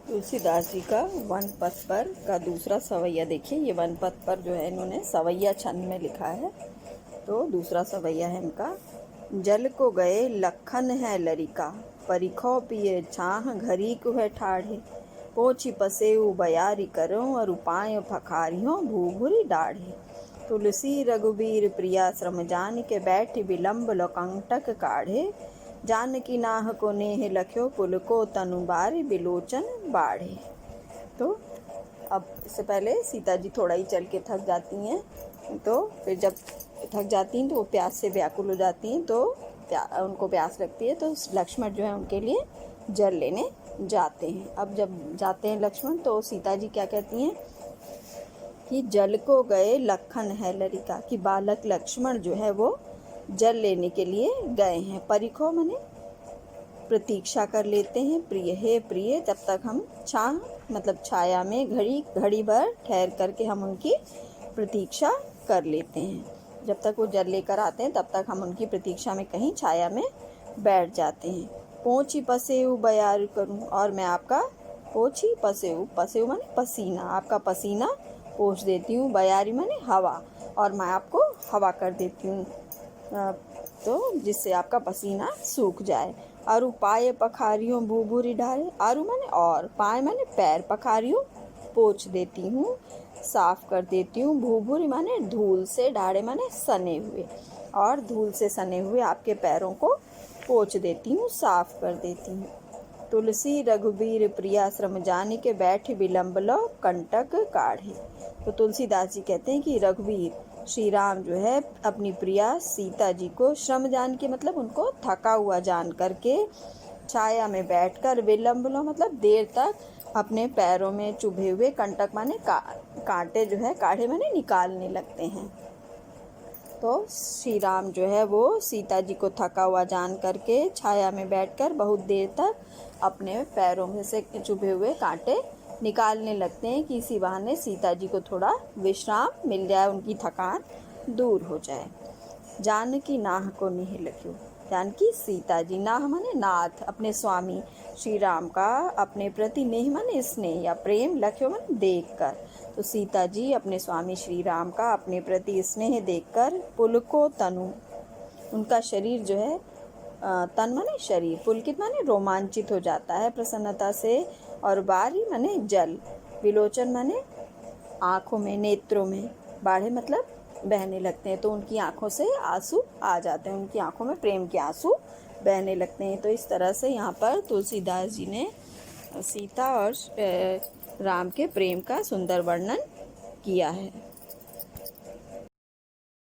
तुलसीदास जी का वन पथ पर का दूसरा सवैया देखिए। ये वन पथ पर जो है इन्होंने सवैया छंद में लिखा है। तो दूसरा सवैया है इनका। जल को गए लखन है लरिका, परिखो पिए छाह घरी को है ठाढ़े, पोछी पसेऊ बयारी करो और उपाय फखारियों भूभुरी डाढ़े। तुलसी रघुबीर प्रिया श्रम जान के बैठ विलम्ब लोकंटक काढ़े, जानकी नाह को नेह लख्यो पुल को तनु बारी बिलोचन बाढ़े। तो अब इससे पहले सीता जी थोड़ा ही चल के थक जाती हैं, तो फिर जब थक जाती हैं तो वो प्यास से व्याकुल हो जाती हैं, तो उनको प्यास लगती है, तो लक्ष्मण जो है उनके लिए जल लेने जाते हैं। अब जब जाते हैं लक्ष्मण तो सीता जी क्या कहती हैं कि जल को गए लखन है लरिका, कि बालक लक्ष्मण जो है वो जल लेने के लिए गए हैं। परिखो माने प्रतीक्षा कर लेते हैं, प्रिय है प्रिय, तब तक हम मतलब छाया में घड़ी भर ठहर करके हम उनकी प्रतीक्षा कर लेते हैं। जब तक वो जल लेकर आते हैं तब तक हम उनकी प्रतीक्षा में कहीं छाया में बैठ जाते हैं। पोछी पसेऊ बयार करूं, और मैं आपका पोछी पसेऊ माने पसीना, आपका पसीना पोंछ देती हूँ, बयारी माने हवा, और मैं आपको हवा कर देती हूँ, तो जिससे आपका पसीना सूख जाए। आरु पाए पखारियों भूभूरी डाले, आरु माने और, पाए माने पैर, पखारियों पोंछ देती हूँ, साफ कर देती हूँ, भूभूरी माने धूल से, डाढ़े माने सने हुए, और धूल से सने हुए आपके पैरों को पोंछ देती हूँ, साफ कर देती हूँ। तुलसी रघुबीर प्रिया श्रम जान के बैठ विलम्ब लो कंटक काढ़े। तो तुलसीदास जी कहते हैं कि रघुवीर श्री राम जो है अपनी प्रिया सीता जी को श्रम जान के मतलब उनको थका हुआ जान करके छाया में बैठकर विलम्ब लो मतलब देर तक अपने पैरों में चुभे हुए कंटक माने कांटे जो है काढ़े माने निकालने लगते हैं। तो श्री राम जो है वो सीता जी को थका हुआ जान करके छाया में बैठकर बहुत देर तक अपने पैरों में से चुभे हुए कांटे निकालने लगते हैं कि इसी बहाने सीता जी को थोड़ा विश्राम मिल जाए, उनकी थकान दूर हो जाए। जानकी नाह को नेह लख्यो, जानकी सीता जी, नाह माने नाथ, अपने स्वामी श्री राम का अपने प्रति नेह माने स्नेह या प्रेम, लख्यो माने देखकर। तो सीता जी अपने स्वामी श्री राम का अपने प्रति स्नेह देखकर पुलको तनु, उनका शरीर जो है तन माने शरीर, पुलकित माने रोमांचित हो जाता है प्रसन्नता से, और बारी माने जल, विलोचन माने आँखों में, नेत्रों में, बाढ़े मतलब बहने लगते हैं, तो उनकी आँखों से आंसू आ जाते हैं, उनकी आँखों में प्रेम के आंसू बहने लगते हैं। तो इस तरह से यहाँ पर तुलसीदास जी ने सीता और राम के प्रेम का सुंदर वर्णन किया है।